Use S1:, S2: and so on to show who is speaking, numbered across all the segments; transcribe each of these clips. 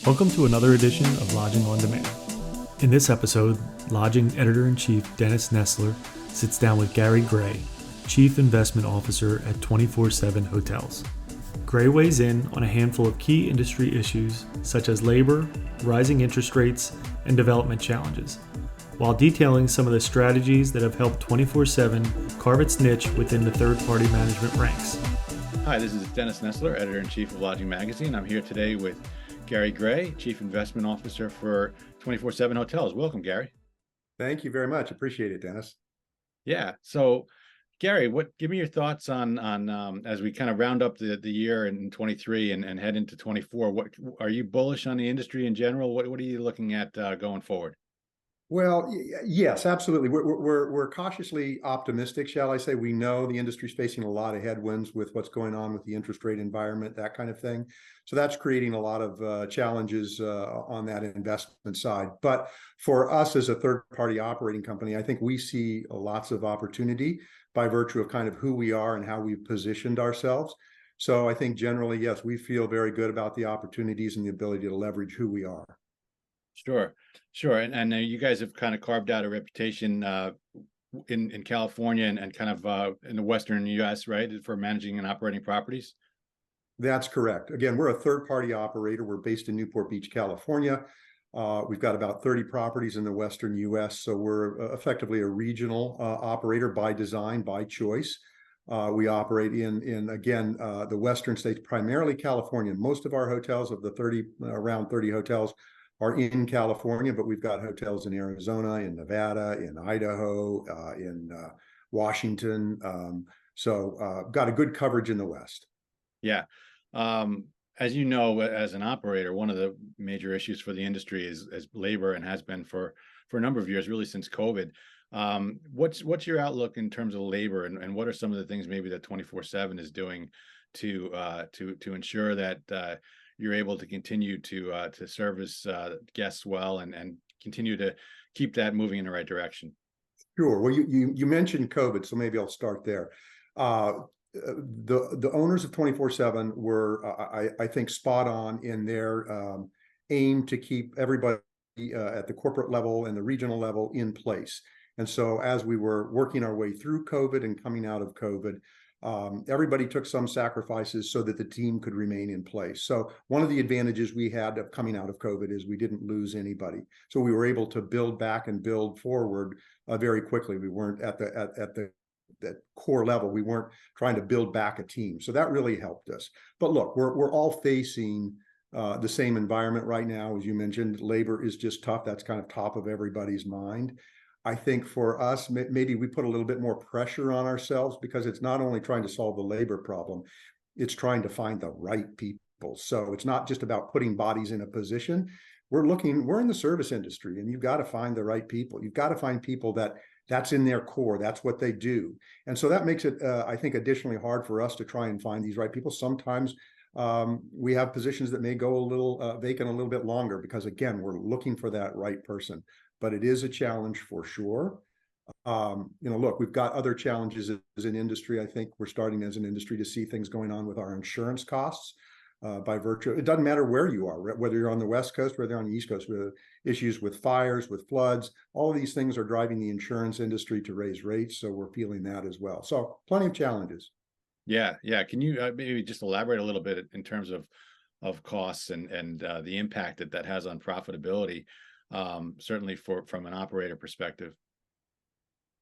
S1: Welcome to another edition of Lodging on Demand. In this episode, Lodging Editor-in-Chief Dennis Nessler sits down with Gary Gray, Chief Investment Officer at 24/7 Hotels. Gray weighs in on a handful of key industry issues such as labor, rising interest rates, and development challenges, while detailing some of the strategies that have helped 24/7 carve its niche within the third-party management ranks.
S2: Hi, this is Dennis Nessler, Editor-in-Chief of Lodging Magazine. I'm here today with Gary Gray, Chief Investment Officer for 24/7 Hotels. Welcome, Gary.
S3: Thank you very much. Appreciate it, Dennis.
S2: Yeah. So, Gary, give me your thoughts on as we kind of round up the year in 23 and head into 24. What are you bullish on the industry in general? What are you looking at going forward?
S3: Well, yes, absolutely. We're cautiously optimistic, shall I say. We know the industry's facing a lot of headwinds with what's going on with the interest rate environment, that kind of thing. So that's creating a lot of challenges on that investment side. But for us as a third-party operating company, I think we see lots of opportunity by virtue of kind of who we are and how we've positioned ourselves. So I think generally, yes, we feel very good about the opportunities and the ability to leverage who we are.
S2: Sure. And you guys have kind of carved out a reputation in California and kind of in the Western US, right, for managing and operating properties?
S3: That's correct. Again, we're a third-party operator. We're based in Newport Beach, California. We've got about 30 properties in the Western US, so we're effectively a regional operator by design, by choice. We operate in again, the Western states, primarily California. Most of our hotels, of the 30, around 30 hotels, are in California, but we've got hotels in Arizona, in Nevada, in Idaho, in Washington. So got a good coverage in the West.
S2: Yeah. As you know, as an operator, one of the major issues for the industry is labor, and has been for a number of years, really since COVID. What's your outlook in terms of labor, and what are some of the things maybe that 24/7 is doing to ensure that you're able to continue to service guests well and continue to keep that moving in the right direction?
S3: Sure. Well, you mentioned COVID, so maybe I'll start there. The owners of 24/7 were, I think, spot on in their aim to keep everybody at the corporate level and the regional level in place. And so as we were working our way through COVID and coming out of COVID, everybody took some sacrifices so that the team could remain in place. So one of the advantages we had of coming out of COVID is we didn't lose anybody. So we were able to build back and build forward very quickly. We weren't at the that core level. We weren't trying to build back a team. So that really helped us. But look, we're all facing the same environment right now. As you mentioned, labor is just tough. That's kind of top of everybody's mind. I think for us, maybe we put a little bit more pressure on ourselves, because it's not only trying to solve the labor problem, it's trying to find the right people. So it's not just about putting bodies in a position. We're in the service industry, and you've got to find the right people. You've got to find people that's in their core. That's what they do. And so that makes it, I think, additionally hard for us to try and find these right people. Sometimes we have positions that may go a little vacant a little bit longer, because, again, we're looking for that right person. But it is a challenge for sure. Look, we've got other challenges as an industry. I think we're starting as an industry to see things going on with our insurance costs by virtue. It doesn't matter where you are, whether you're on the West Coast, whether you're on the East Coast, with issues with fires, with floods. All of these things are driving the insurance industry to raise rates. So we're feeling that as well. So plenty of challenges.
S2: Yeah. Can you maybe just elaborate a little bit in terms of costs and the impact that has on profitability? Certainly from an operator perspective.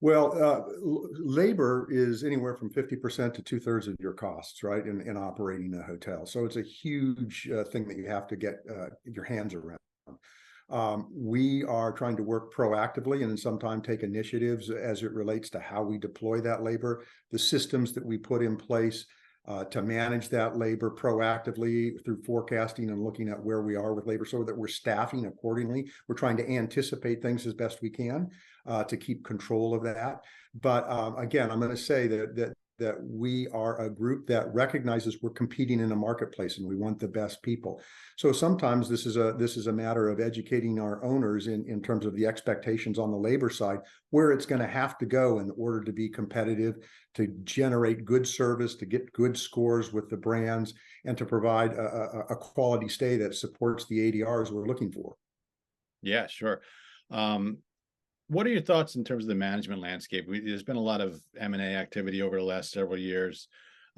S3: Well, labor is anywhere from 50% to 2/3 of your costs, right, in operating a hotel. So it's a huge thing that you have to get your hands around. We are trying to work proactively and sometimes take initiatives as it relates to how we deploy that labor, the systems that we put in place to manage that labor proactively through forecasting and looking at where we are with labor, so that we're staffing accordingly. We're trying to anticipate things as best we can to keep control of that. But again, I'm going to say that that we are a group that recognizes we're competing in a marketplace and we want the best people. So sometimes this is a matter of educating our owners in terms of the expectations on the labor side, where it's going to have to go in order to be competitive, to generate good service, to get good scores with the brands, and to provide a quality stay that supports the ADRs we're looking for.
S2: Yeah, sure. What are your thoughts in terms of the management landscape? There's been a lot of M&A activity over the last several years.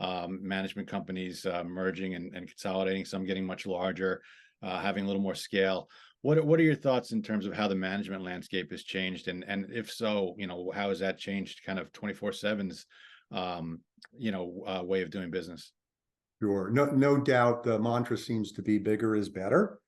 S2: Management companies merging and consolidating, some getting much larger, having a little more scale. What are your thoughts in terms of how the management landscape has changed? And if so, how has that changed kind of 24/7's, way of doing business?
S3: Sure. No doubt the mantra seems to be bigger is better.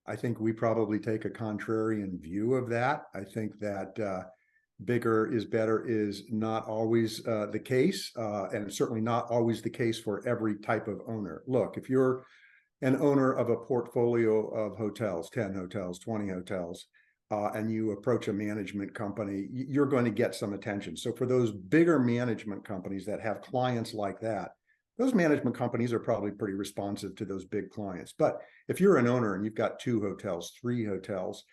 S3: I think we probably take a contrarian view of that. I think that bigger is better is not always the case, and certainly not always the case for every type of owner. Look, if you're an owner of a portfolio of hotels, 10 hotels, 20 hotels, and you approach a management company, you're going to get some attention. So for those bigger management companies that have clients like that, those management companies are probably pretty responsive to those big clients. But if you're an owner and you've got 2 hotels, 3 hotels,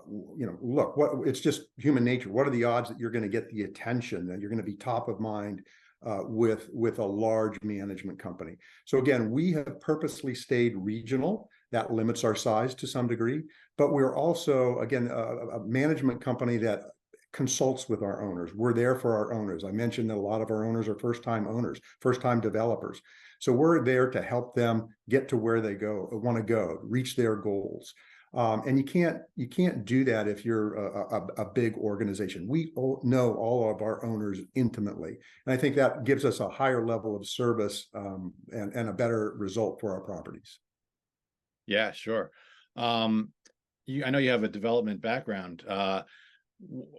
S3: look, it's just human nature. What are the odds that you're going to get the attention, that you're going to be top of mind with a large management company? So again, we have purposely stayed regional. That limits our size to some degree, but we're also, again, a management company that consults with our owners. We're there for our owners. I mentioned that a lot of our owners are first-time owners, first-time developers. So we're there to help them get to where they want to go, reach their goals. And you can't do that if you're a big organization. We know all of our owners intimately, and I think that gives us a higher level of service and a better result for our properties.
S2: Yeah, sure. I know you have a development background.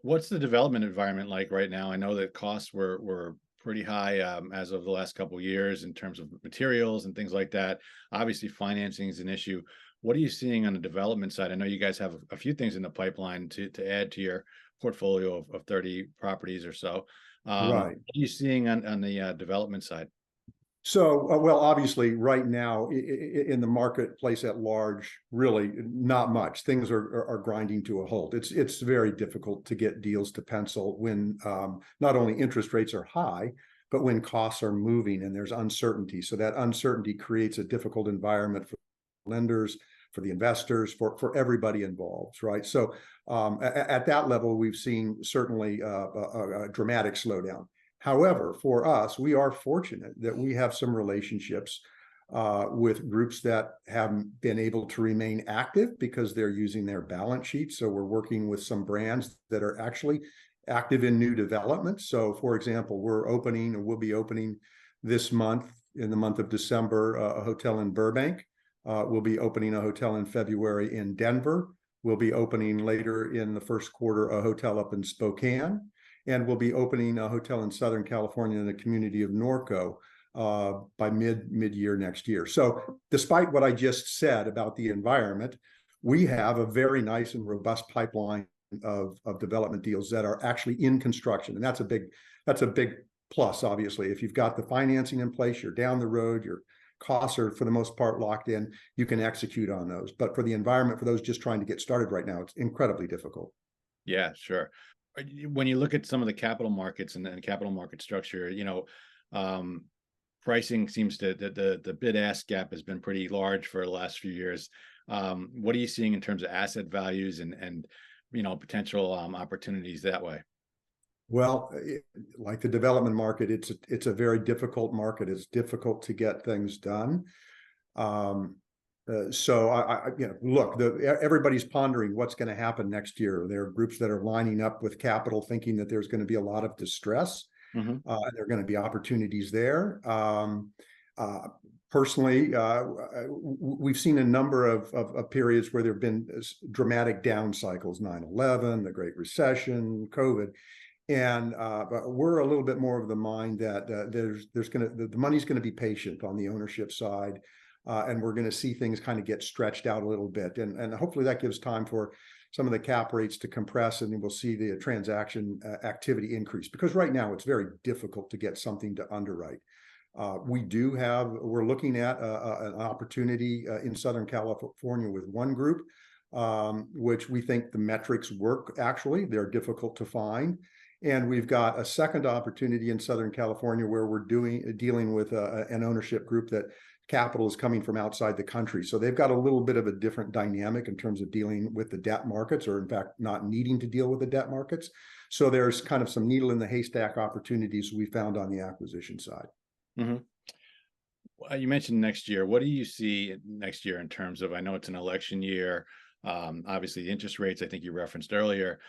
S2: What's the development environment like right now? I know that costs were pretty high as of the last couple of years in terms of materials and things like that. Obviously, financing is an issue. What are you seeing on the development side? I know you guys have a few things in the pipeline to add to your portfolio of 30 properties or so. What
S3: Right.
S2: are you seeing on the development side?
S3: So, well, obviously, right now in the marketplace at large, really not much. Things are grinding to a halt. It's very difficult to get deals to pencil when not only interest rates are high, but when costs are moving and there's uncertainty. So that uncertainty creates a difficult environment for lenders, for the investors, for everybody involved, right? So at that level, we've seen certainly a dramatic slowdown. However, for us, we are fortunate that we have some relationships with groups that have been able to remain active because they're using their balance sheet. So we're working with some brands that are actually active in new development. So for example, we'll be opening this month, in the month of December, a hotel in Burbank. We'll be opening a hotel in February in Denver. We'll be opening later in the first quarter a hotel up in Spokane. And we'll be opening a hotel in Southern California in the community of Norco by mid-year next year. So despite what I just said about the environment, we have a very nice and robust pipeline of development deals that are actually in construction. And that's a big plus, obviously. If you've got the financing in place, you're down the road, your costs are for the most part locked in, you can execute on those. But for the environment, for those just trying to get started right now, it's incredibly difficult.
S2: Yeah, sure. When you look at some of the capital markets and capital market structure, pricing seems to the bid-ask gap has been pretty large for the last few years. What are you seeing in terms of asset values and potential opportunities that way?
S3: Well, like the development market, it's a very difficult market. It's difficult to get things done. So look, everybody's pondering what's going to happen next year. There are groups that are lining up with capital, thinking that there's going to be a lot of distress, and there are going to be opportunities there. Personally, we've seen a number of periods where there have been dramatic down cycles: 9/11, the Great Recession, COVID. And we're a little bit more of the mind that the money's going to be patient on the ownership side. And we're going to see things kind of get stretched out a little bit. And hopefully that gives time for some of the cap rates to compress, and we'll see the transaction activity increase, because right now it's very difficult to get something to underwrite. We're looking at an opportunity in Southern California with one group, which we think the metrics work. Actually, they're difficult to find. And we've got a second opportunity in Southern California where we're dealing with an ownership group that capital is coming from outside the country. So they've got a little bit of a different dynamic in terms of dealing with the debt markets, or in fact, not needing to deal with the debt markets. So there's kind of some needle in the haystack opportunities we found on the acquisition side.
S2: You mentioned next year. What do you see next year in terms of, I know it's an election year, obviously the interest rates, I think you referenced earlier.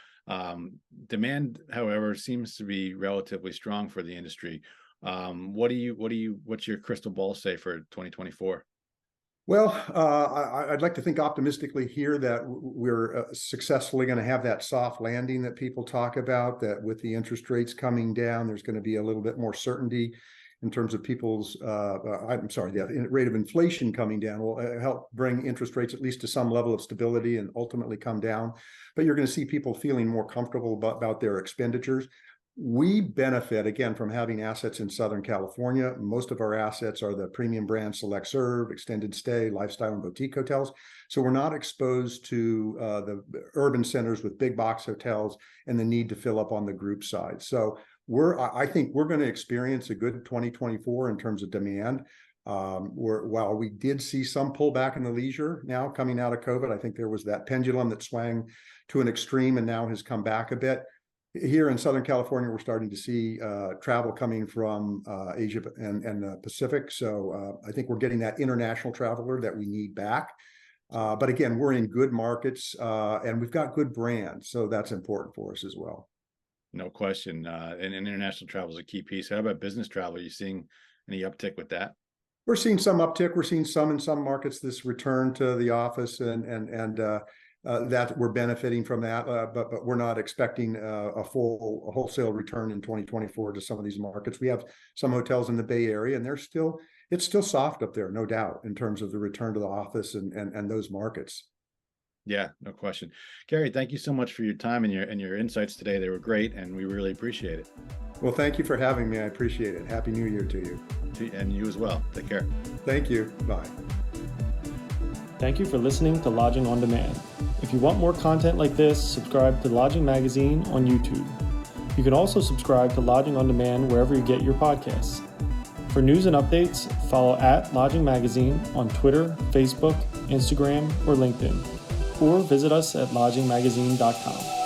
S2: Demand, however, seems to be relatively strong for the industry. What's your crystal ball say for 2024?
S3: Well, I'd like to think optimistically here that we're successfully going to have that soft landing that people talk about, that with the interest rates coming down, there's going to be a little bit more certainty in terms of people's, the rate of inflation coming down will help bring interest rates at least to some level of stability and ultimately come down. But you're going to see people feeling more comfortable about their expenditures. We benefit, again, from having assets in Southern California. Most of our assets are the premium brand Select Serve, extended stay, lifestyle, and boutique hotels. So we're not exposed to the urban centers with big box hotels and the need to fill up on the group side. So I think we're going to experience a good 2024 in terms of demand. While we did see some pullback in the leisure now coming out of COVID, I think there was that pendulum that swung to an extreme and now has come back a bit. Here in Southern California, we're starting to see travel coming from Asia and the Pacific. So I think we're getting that international traveler that we need back. But again, we're in good markets and we've got good brands. So that's important for us as well.
S2: No question. And international travel is a key piece. How about business travel? Are you seeing any uptick with that?
S3: We're seeing some uptick. We're seeing some in some markets, this return to the office, and that we're benefiting from that. But we're not expecting a wholesale return in 2024 to some of these markets. We have some hotels in the Bay Area, and it's still soft up there, no doubt, in terms of the return to the office and those markets.
S2: Yeah, no question. Gary, thank you so much for your time and your insights today. They were great, and we really appreciate it.
S3: Well, thank you for having me. I appreciate it. Happy New Year to you.
S2: And you as well. Take care.
S3: Thank you. Bye.
S1: Thank you for listening to Lodging on Demand. If you want more content like this, subscribe to Lodging Magazine on YouTube. You can also subscribe to Lodging on Demand wherever you get your podcasts. For news and updates, follow @Lodging Magazine on Twitter, Facebook, Instagram, or LinkedIn, or visit us at lodgingmagazine.com.